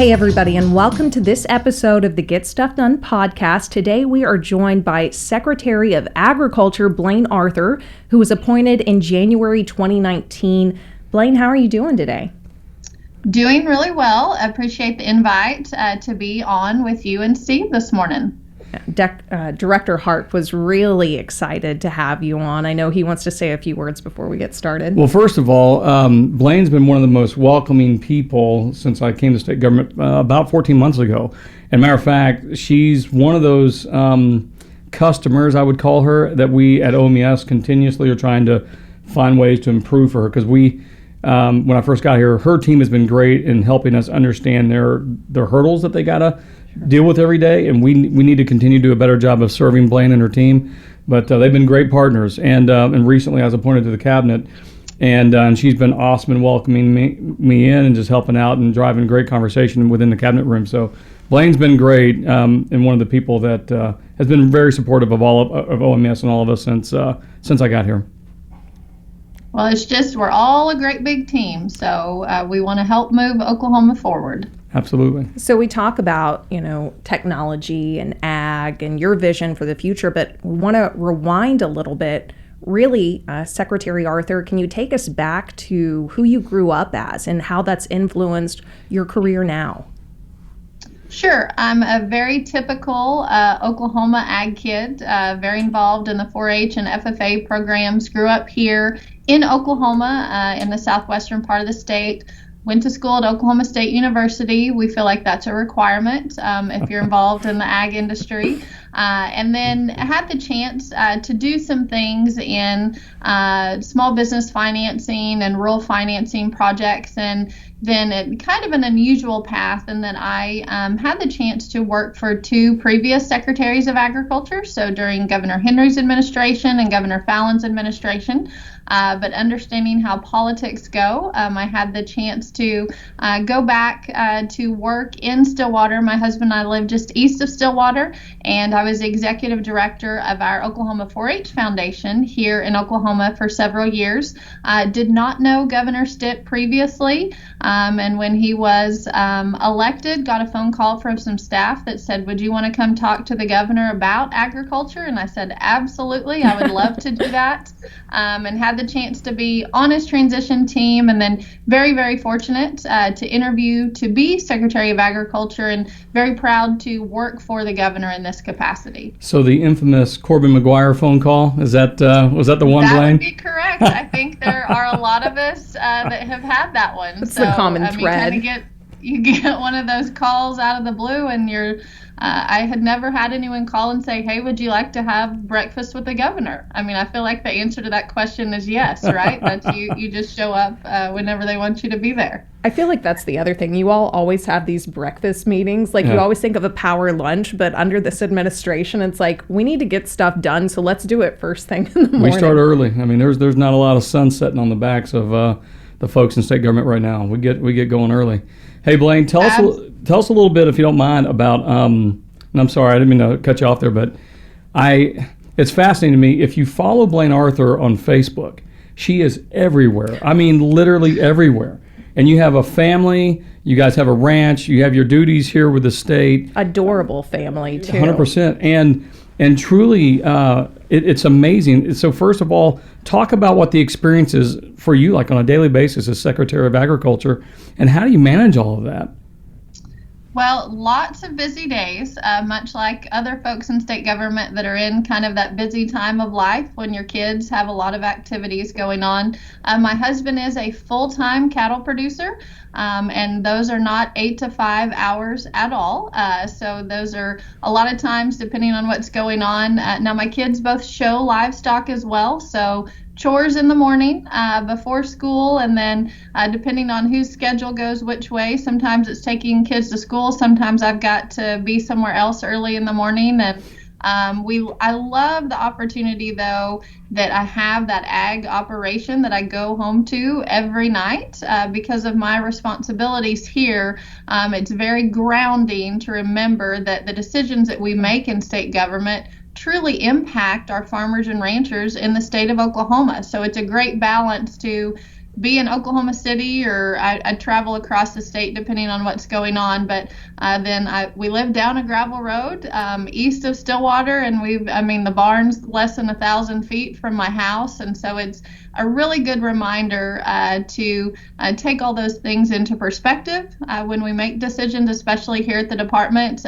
Hey everybody, and welcome to this episode of the Get Stuff Done podcast. Today we are joined by Secretary of Agriculture Blayne Arthur, who was appointed in January 2019. Blayne, how are you doing today? Doing really well. I appreciate the invite to be on with you and Steve this morning. Director Hart was really excited to have you on. I know he wants to say a few words before we get started. Well, first of all, Blayne's been one of the most welcoming people since I came to state government about 14 months ago. And matter of fact, she's one of those customers, I would call her, that we at OMES continuously are trying to find ways to improve for her. Because when I first got here, her team has been great in helping us understand their hurdles that they got to deal with every day, and we need to continue to do a better job of serving Blayne and her team. But they've been great partners, and recently I was appointed to the cabinet, and she's been awesome in welcoming me in and just helping out and driving great conversation within the cabinet room. So Blayne's been great, and one of the people that has been very supportive of OMS and all of us since I got here. Well, it's just we're all a great big team, so we want to help move Oklahoma forward. Absolutely. So we talk about, technology and ag and your vision for the future, but we want to rewind a little bit. Really, Secretary Arthur, can you take us back to who you grew up as and how that's influenced your career now? Sure. I'm a very typical Oklahoma ag kid, very involved in the 4-H and FFA programs, grew up here in Oklahoma in the southwestern part of the state. Went to school at Oklahoma State University. We feel like that's a requirement if you're involved in the ag industry. And then had the chance to do some things in small business financing and rural financing projects, and then kind of an unusual path. And then I had the chance to work for two previous secretaries of agriculture, so during Governor Henry's administration and Governor Fallon's administration. But understanding how politics go, I had the chance to go back to work in Stillwater. My husband and I live just east of Stillwater, and I was executive director of our Oklahoma 4-H Foundation here in Oklahoma for several years. Did not know Governor Stitt previously, and when he was elected, got a phone call from some staff that said, "Would you want to come talk to the governor about agriculture?" And I said, "Absolutely, I would love to do that." And had the chance to be on his transition team, and then very, very fortunate to interview to be Secretary of Agriculture, and very proud to work for the governor in this capacity. So the infamous Corbin McGuire phone call, was that the one, Blayne? That would be correct. I think there are a lot of us that have had that one. It's the common thread. You get one of those calls out of the blue, and I had never had anyone call and say, "Hey, would you like to have breakfast with the governor?" I mean, I feel like the answer to that question is yes, right? That you just show up whenever they want you to be there. I feel like that's the other thing. You all always have these breakfast meetings. You always think of a power lunch, but under this administration, it's like, we need to get stuff done, so let's do it first thing in the morning. We start early. I mean, there's not a lot of sun setting on the backs of the folks in state government right now. We get going early. Hey, Blayne, tell us a little bit, if you don't mind, about. And I'm sorry, I didn't mean to cut you off there, but it's fascinating to me. If you follow Blayne Arthur on Facebook, she is everywhere. I mean, literally everywhere. And you have a family. You guys have a ranch. You have your duties here with the state. Adorable family too. 100%. And truly, it's amazing. So first of all, talk about what the experience is for you, like on a daily basis as Secretary of Agriculture, and how do you manage all of that? Well, lots of busy days, much like other folks in state government that are in kind of that busy time of life when your kids have a lot of activities going on. My husband is a full-time cattle producer, and those are not 8 to 5 hours at all. So those are a lot of times depending on what's going on. Now, my kids both show livestock as well, so chores in the morning before school, and then depending on whose schedule goes which way, sometimes it's taking kids to school, sometimes I've got to be somewhere else early in the morning. And I love the opportunity, though, that I have that ag operation that I go home to every night because of my responsibilities here. It's very grounding to remember that the decisions that we make in state government truly impact our farmers and ranchers in the state of Oklahoma. So it's a great balance to be in Oklahoma City, or I'd travel across the state depending on what's going on. But we live down a gravel road east of Stillwater, and the barn's less than 1,000 feet from my house, and so it's a really good reminder to take all those things into perspective when we make decisions, especially here at the department.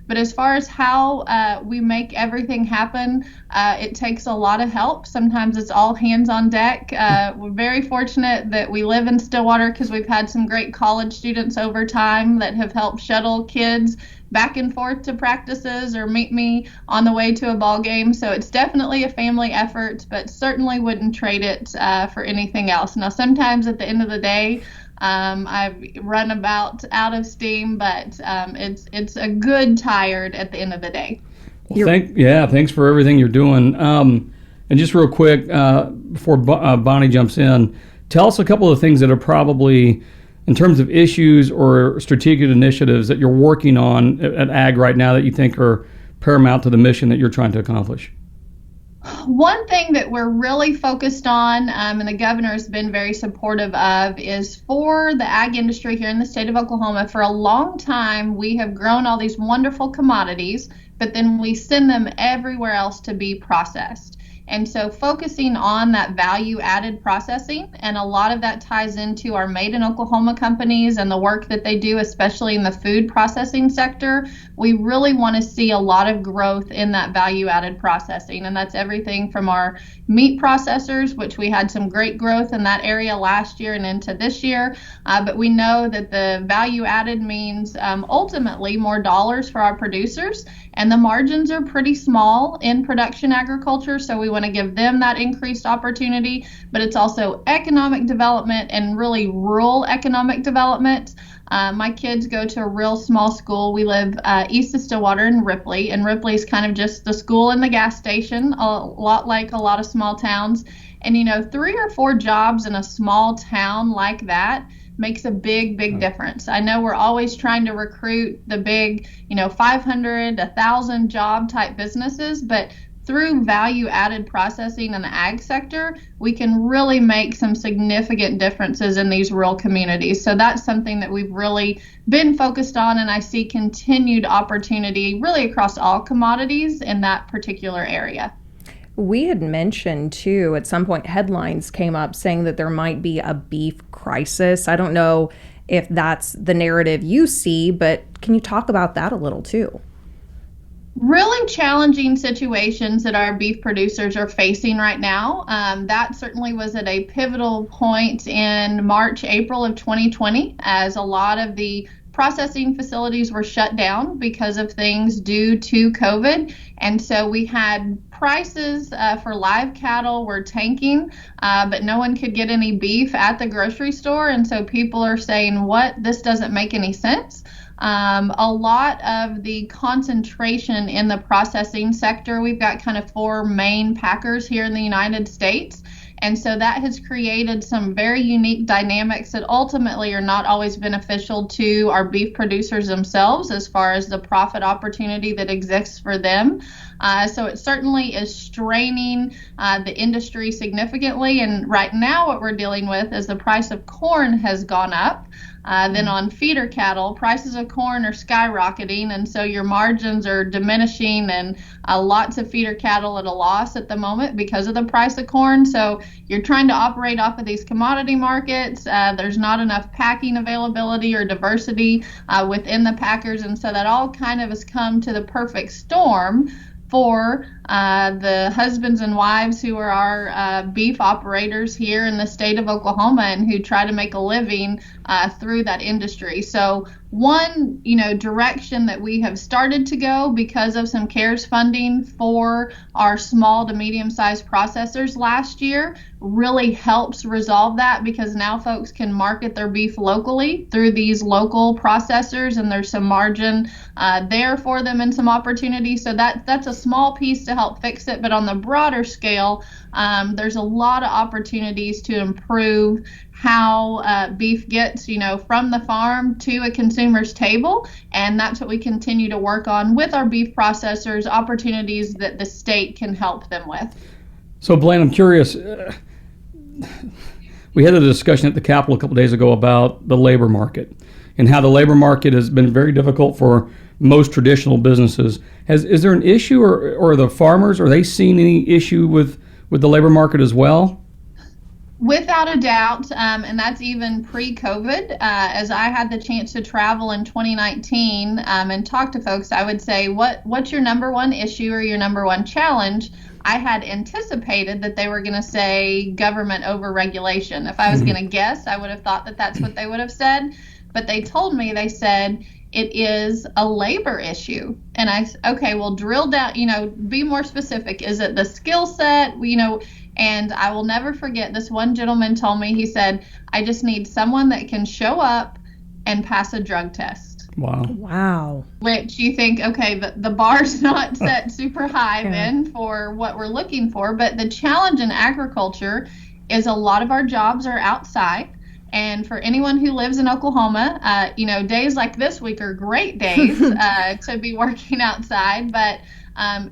But as far as how we make everything happen, it takes a lot of help. Sometimes it's all hands on deck. We're very fortunate that we live in Stillwater because we've had some great college students over time that have helped shuttle kids back and forth to practices or meet me on the way to a ball game. So it's definitely a family effort, but certainly wouldn't trade it for anything else. Now, sometimes at the end of the day, I've run about out of steam, but it's a good tired at the end of the day. Well, thanks for everything you're doing. And just real quick, before Bonnie jumps in, tell us a couple of things that are probably, in terms of issues or strategic initiatives that you're working on at Ag right now that you think are paramount to the mission that you're trying to accomplish. One thing that we're really focused on, and the governor has been very supportive of, is for the ag industry here in the state of Oklahoma. For a long time, we have grown all these wonderful commodities, but then we send them everywhere else to be processed. And so focusing on that value-added processing, and a lot of that ties into our Made in Oklahoma companies and the work that they do, especially in the food processing sector. We really want to see a lot of growth in that value-added processing, and that's everything from our meat processors, which we had some great growth in that area last year and into this year. But we know that the value-added means ultimately more dollars for our producers, and the margins are pretty small in production agriculture, so we want to give them that increased opportunity. But it's also economic development, and really rural economic development. My kids go to a real small school. We live east of Stillwater in Ripley, and Ripley is kind of just the school and the gas station, a lot like a lot of small towns. And 3 or 4 jobs in a small town like that makes a big difference. I know we're always trying to recruit the big, 500, 1,000 job type businesses, but through value-added processing in the ag sector, we can really make some significant differences in these rural communities. So that's something that we've really been focused on, and I see continued opportunity really across all commodities in that particular area. We had mentioned, too, at some point, headlines came up saying that there might be a beef crisis. I don't know if that's the narrative you see, but can you talk about that a little, too? Really challenging situations that our beef producers are facing right now. That certainly was at a pivotal point in March, April of 2020, as a lot of the processing facilities were shut down because of things due to COVID. And so we had prices for live cattle were tanking, but no one could get any beef at the grocery store. And so people are saying, this doesn't make any sense. A lot of the concentration in the processing sector, we've got kind of 4 main packers here in the United States. And so that has created some very unique dynamics that ultimately are not always beneficial to our beef producers themselves as far as the profit opportunity that exists for them. So it certainly is straining the industry significantly. And right now what we're dealing with is the price of corn has gone up. Then on feeder cattle, prices of corn are skyrocketing, and so your margins are diminishing, and lots of feeder cattle at a loss at the moment because of the price of corn. So you're trying to operate off of these commodity markets. There's not enough packing availability or diversity within the packers, and so that all kind of has come to the perfect storm for the husbands and wives who are our beef operators here in the state of Oklahoma and who try to make a living through that industry. So one, direction that we have started to go because of some CARES funding for our small to medium-sized processors last year really helps resolve that, because now folks can market their beef locally through these local processors, and there's some margin there for them and some opportunity. So that's a small piece to help fix it. But on the broader scale, there's a lot of opportunities to improve how beef gets, from the farm to a consumer's table. And that's what we continue to work on with our beef processors, opportunities that the state can help them with. So, Blayne, I'm curious, we had a discussion at the Capitol a couple days ago about the labor market and how the labor market has been very difficult for most traditional businesses. Is there an issue, or the farmers, are they seeing any issue with the labor market as well? Without a doubt, and that's even pre-COVID. As I had the chance to travel in 2019 and talk to folks, I would say, what's your number one issue or your number one challenge? I had anticipated that they were going to say government overregulation. If I was going to guess, I would have thought that that's what they would have said. But they told me, they said, it is a labor issue. And okay, well, drill down, be more specific. Is it the skill set? And I will never forget, this one gentleman told me, he said, I just need someone that can show up and pass a drug test. Wow. Which you think, okay, the bar's not set super high then for what we're looking for. But the challenge in agriculture is a lot of our jobs are outside. And for anyone who lives in Oklahoma, days like this week are great days to be working outside. But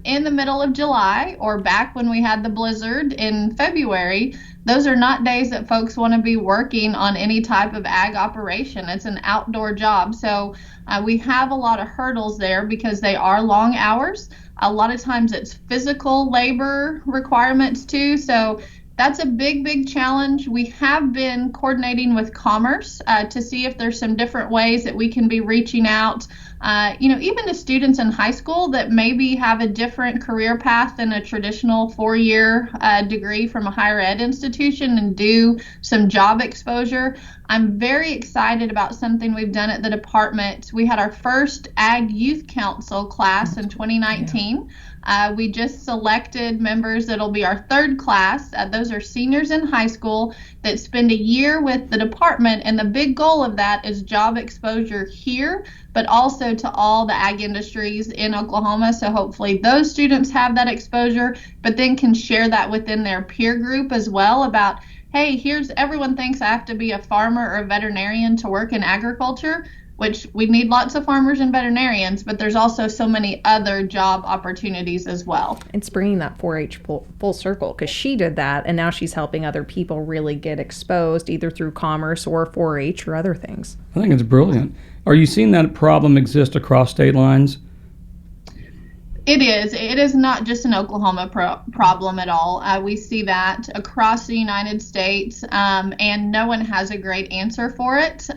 in the middle of July, or back when we had the blizzard in February, those are not days that folks want to be working on any type of ag operation. It's an outdoor job. So we have a lot of hurdles there because they are long hours. A lot of times it's physical labor requirements too. So that's a big, big challenge. We have been coordinating with Commerce to see if there's some different ways that we can be reaching out, even to students in high school that maybe have a different career path than a traditional 4-year degree from a higher ed institution and do some job exposure. I'm very excited about something we've done at the department. We had our first Ag Youth Council class in 2019. We just selected members that'll be our third class. Those are seniors in high school that spend a year with the department, and the big goal of that is job exposure here, but also to all the ag industries in Oklahoma. So hopefully those students have that exposure, but then can share that within their peer group as well about, hey, everyone thinks I have to be a farmer or a veterinarian to work in agriculture, which we need lots of farmers and veterinarians, but there's also so many other job opportunities as well. It's bringing that 4-H full circle, because she did that, and now she's helping other people really get exposed, either through Commerce or 4-H or other things. I think it's brilliant. Are you seeing that problem exist across state lines? It is. It is not just an Oklahoma problem at all. We see that across the United States, and no one has a great answer for it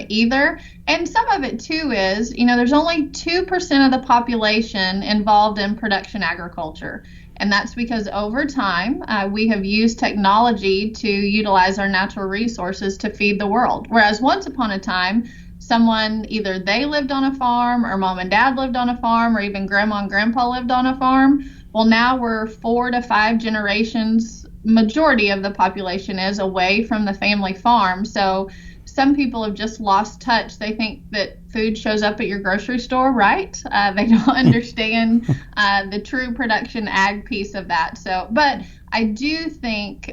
either. And some of it, too, is, there's only 2% of the population involved in production agriculture. And that's because over time, we have used technology to utilize our natural resources to feed the world. Whereas once upon a time, someone, either they lived on a farm, or mom and dad lived on a farm, or even grandma and grandpa lived on a farm. Well, now we're 4 to 5 generations, majority of the population is away from the family farm. So some people have just lost touch. They think that food shows up at your grocery store, right? They don't understand the true production ag piece of that. So, but I do think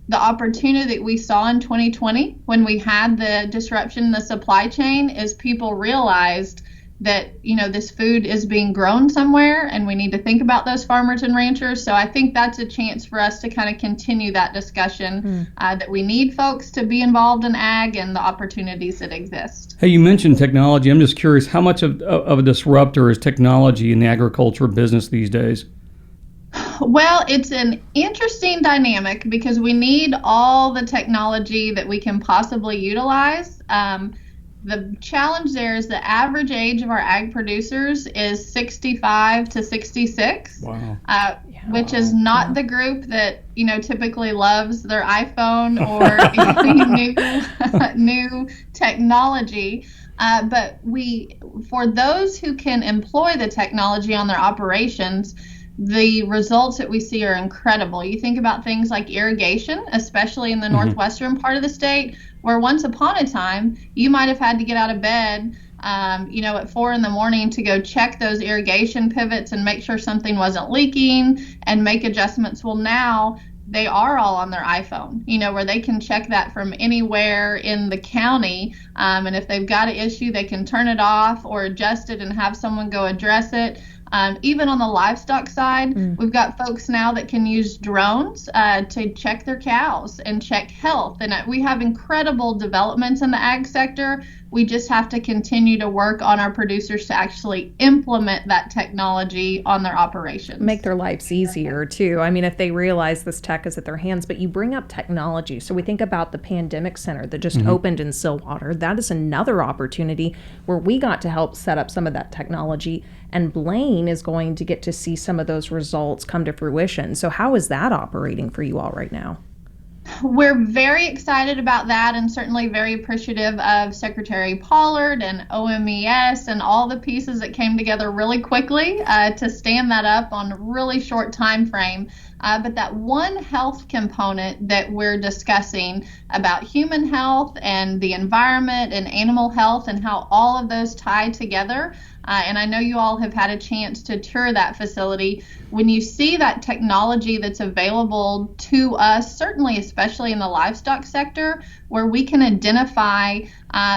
the opportunity that we saw in 2020 when we had the disruption in the supply chain is people realized that, this food is being grown somewhere, and we need to think about those farmers and ranchers. So I think that's a chance for us to kind of continue that discussion, that we need folks to be involved in ag and the opportunities that exist. Hey, you mentioned technology. I'm just curious, how much of a disruptor is technology in the agriculture business these days? Well, it's an interesting dynamic because we need all the technology that we can possibly utilize. The challenge there is the average age of our ag producers is 65 to 66, which is not the group that, typically loves their iPhone or new technology. But for those who can employ the technology on their operations, the results that we see are incredible. You think about things like irrigation, especially in the northwestern part of the state, where once upon a time, you might have had to get out of bed, at 4 a.m. to go check those irrigation pivots and make sure something wasn't leaking and make adjustments. Well, now they are all on their iPhone, where they can check that from anywhere in the county. And if they've got an issue, they can turn it off or adjust it and have someone go address it. Even on the livestock side, we've got folks now that can use drones to check their cows and check health. And we have incredible developments in the ag sector. We just have to continue to work on our producers to actually implement that technology on their operations. Make their lives easier, too. I mean, if they realize this tech is at their hands, but you bring up technology. So we think about the pandemic center that just opened in Stillwater. That is another opportunity where we got to help set up some of that technology. And Blayne is going to get to see some of those results come to fruition. So how is that operating for you all right now? We're very excited about that, and certainly very appreciative of Secretary Pollard and OMES and all the pieces that came together really quickly to stand that up on a really short time frame. But that One Health component that we're discussing about human health and the environment and animal health and how all of those tie together, and I know you all have had a chance to tour that facility. When you see that technology that's available to us, certainly especially in the livestock sector, where we can identify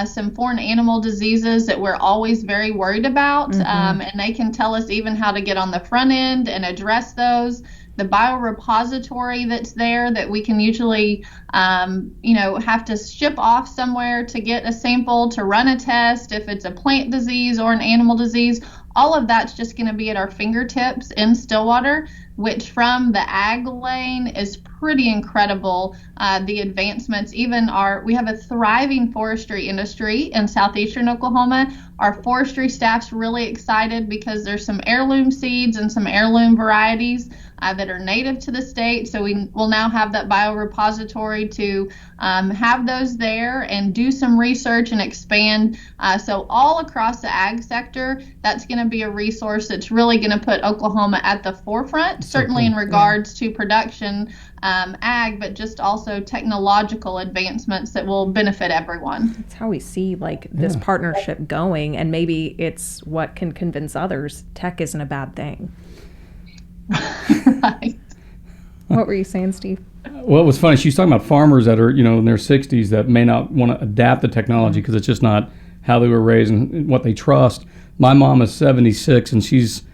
some foreign animal diseases that we're always very worried about, and they can tell us even how to get on the front end and address those. The biorepository that's there that we can usually, have to ship off somewhere to get a sample to run a test if it's a plant disease or an animal disease. All of that's just going to be at our fingertips in Stillwater, which from the ag lane is pretty incredible. The advancements, we have a thriving forestry industry in southeastern Oklahoma. Our forestry staff's really excited because there's some heirloom seeds and some heirloom varieties that are native to the state. So we will now have that biorepository to have those there and do some research and expand. So all across the ag sector, that's going to be a resource that's really going to put Oklahoma at the forefront, certainly in regards to production, ag, but just also technological advancements that will benefit everyone. That's how we see this partnership going, and maybe it's what can convince others tech isn't a bad thing. Right. What were you saying, Steve? Well, it was funny. She's talking about farmers that are, in their 60s that may not want to adapt the technology because it's just not how they were raised and what they trust. My mom is 76, and she's,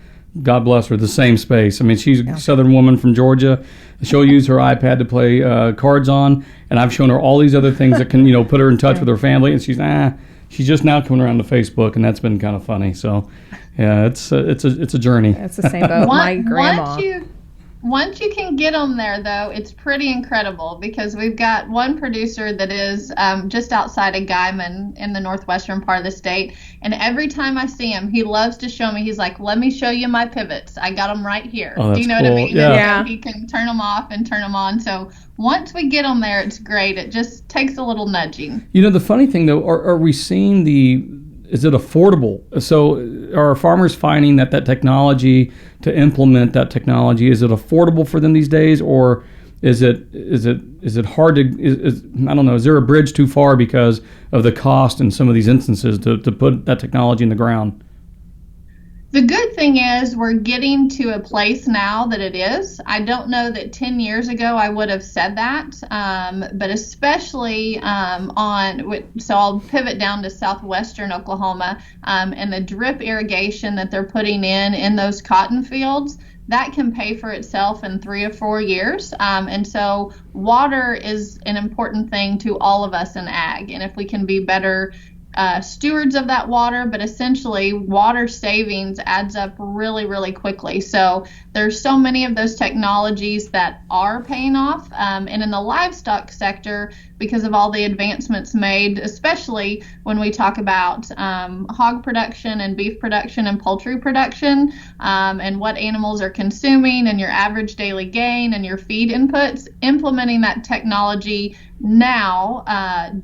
God bless her, the same space. I mean, she's a Southern woman from Georgia. She'll use her iPad to play cards on, and I've shown her all these other things that can, put her in touch with her family, and she's just now coming around to Facebook, and that's been kind of funny. So, yeah, it's a journey. It's the same boat. My grandma. Once you can get them there, though, it's pretty incredible because we've got one producer that is just outside of Guyman in the northwestern part of the state. And every time I see him, he loves to show me. He's like, let me show you my pivots. I got them right here. Oh, do you know cool. what I mean? Yeah. So he can turn them off and turn them on. So once we get them there, it's great. It just takes a little nudging. The funny thing, though, are we seeing is it affordable? So are farmers finding that technology, to implement that technology, is it affordable for them these days, or is it hard to, I don't know, is there a bridge too far because of the cost in some of these instances to put that technology in the ground? The good thing is we're getting to a place now that it is. I don't know that 10 years ago I would have said that, but especially so I'll pivot down to southwestern Oklahoma and the drip irrigation that they're putting in those cotton fields. That can pay for itself in 3 or 4 years. And so water is an important thing to all of us in ag. And if we can be better stewards of that water, but essentially water savings adds up really, really quickly. So there's so many of those technologies that are paying off. And in the livestock sector, because of all the advancements made, especially when we talk about hog production and beef production and poultry production, and what animals are consuming and your average daily gain and your feed inputs, implementing that technology now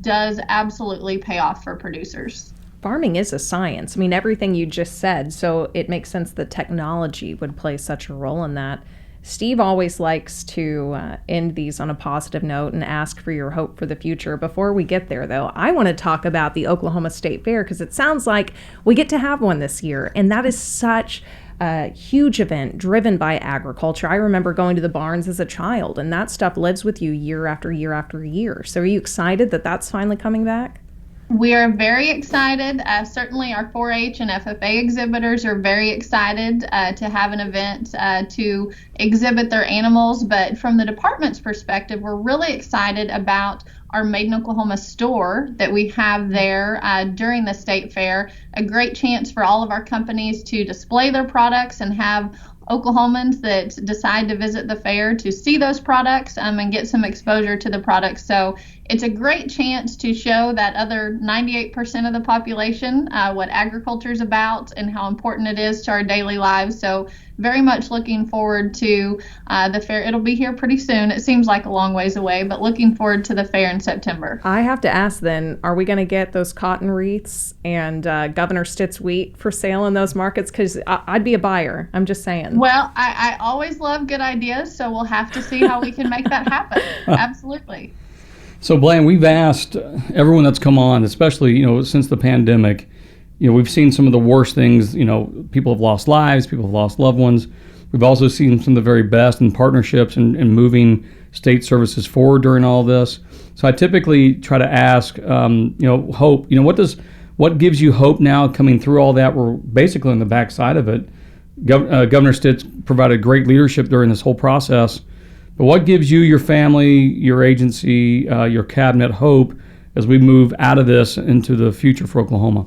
does absolutely pay off for producers. Farming is a science. I mean, everything you just said, so it makes sense that technology would play such a role in that. Steve always likes to end these on a positive note and ask for your hope for the future. Before we get there, though, I want to talk about the Oklahoma State Fair because it sounds like we get to have one this year, and that is such a huge event driven by agriculture. I remember going to the barns as a child, and that stuff lives with you year after year after year. So are you excited that that's finally coming back? We are very excited. Certainly, our 4-H and FFA exhibitors are very excited to have an event to exhibit their animals. But from the department's perspective, we're really excited about our Made in Oklahoma store that we have there during the state fair. A great chance for all of our companies to display their products and have Oklahomans that decide to visit the fair to see those products and get some exposure to the products. So it's a great chance to show that other 98% of the population what agriculture is about and how important it is to our daily lives. So very much looking forward to the fair. It'll be here pretty soon. It seems like a long ways away, but looking forward to the fair in September. I have to ask then, are we going to get those cotton wreaths and Governor Stitt's wheat for sale in those markets? Because I'd be a buyer. I'm just saying. Well, I always love good ideas, so we'll have to see how we can make that happen. Absolutely. So, Blayne, we've asked everyone that's come on, especially, since the pandemic, we've seen some of the worst things. People have lost lives, people have lost loved ones. We've also seen some of the very best in partnerships and moving state services forward during all this. So I typically try to ask, hope, what gives you hope now coming through all that? We're basically on the backside of it. Governor Stitt provided great leadership during this whole process. But what gives you, your family, your agency, your cabinet hope as we move out of this into the future for Oklahoma?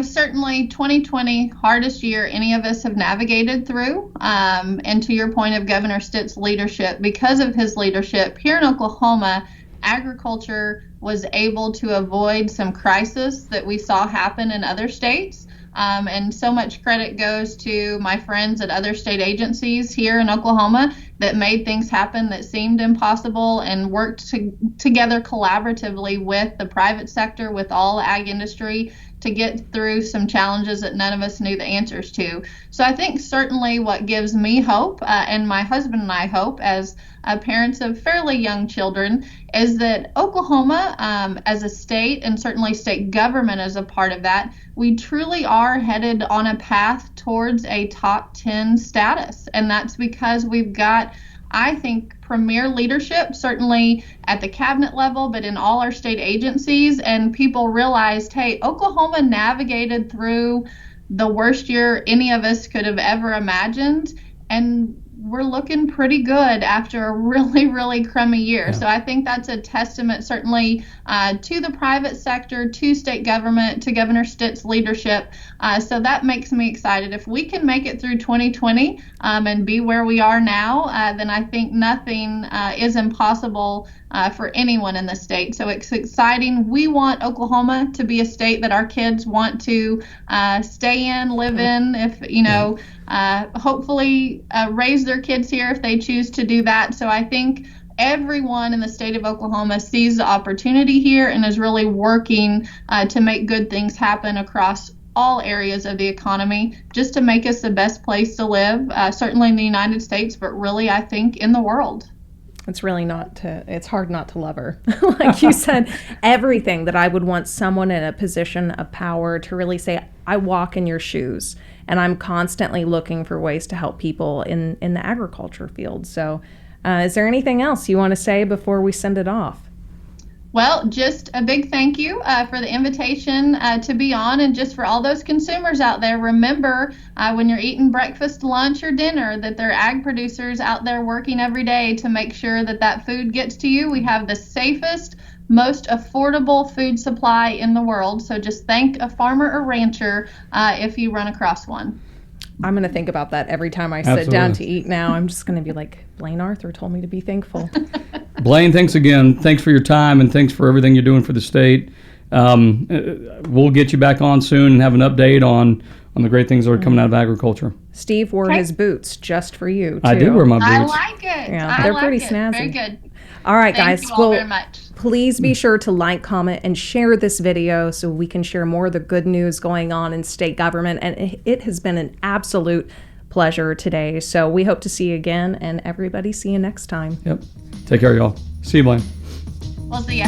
Certainly 2020, hardest year any of us have navigated through. And to your point of Governor Stitt's leadership, because of his leadership here in Oklahoma, agriculture was able to avoid some crisis that we saw happen in other states. And so much credit goes to my friends at other state agencies here in Oklahoma that made things happen that seemed impossible and worked together collaboratively with the private sector, with all ag industry, to get through some challenges that none of us knew the answers to. So I think certainly what gives me hope, and my husband and I hope as parents of fairly young children, is that Oklahoma as a state, and certainly state government as a part of that, we truly are headed on a path towards a top 10 status. And that's because we've got, I think, premier leadership, certainly at the cabinet level, but in all our state agencies. And people realized, hey, Oklahoma navigated through the worst year any of us could have ever imagined. And we're looking pretty good after a really, really crummy year. Yeah. So I think that's a testament certainly to the private sector, to state government, to Governor Stitt's leadership. So that makes me excited. If we can make it through 2020 and be where we are now, then I think nothing is impossible for anyone in the state. So it's exciting. We want Oklahoma to be a state that our kids want to stay in, live in, if, hopefully raise their kids here if they choose to do that. So I think everyone in the state of Oklahoma sees the opportunity here and is really working to make good things happen across all areas of the economy, just to make us the best place to live, certainly in the United States, but really, I think, in the world. It's really it's hard not to love her. Like you said, everything that I would want someone in a position of power to really say, I walk in your shoes, and I'm constantly looking for ways to help people in the agriculture field. So is there anything else you want to say before we send it off? Well, just a big thank you for the invitation to be on, and just for all those consumers out there, remember when you're eating breakfast, lunch, or dinner that there are ag producers out there working every day to make sure that that food gets to you. We have the safest, most affordable food supply in the world, so just thank a farmer or rancher if you run across one. I'm going to think about that every time I sit down to eat now. I'm just going to be like, Blayne Arthur told me to be thankful. Blayne, thanks again. Thanks for your time, and thanks for everything you're doing for the state. We'll get you back on soon and have an update on the great things that are coming out of agriculture. Steve wore his boots just for you, too. I did wear my boots. I like it. Yeah, they're pretty snazzy. Very good. All right, guys. Thank you all very much. Please be sure to like, comment, and share this video so we can share more of the good news going on in state government. And it has been an absolute pleasure today. So we hope to see you again, and everybody see you next time. Yep. Take care, y'all. See you, Blayne. We'll see ya.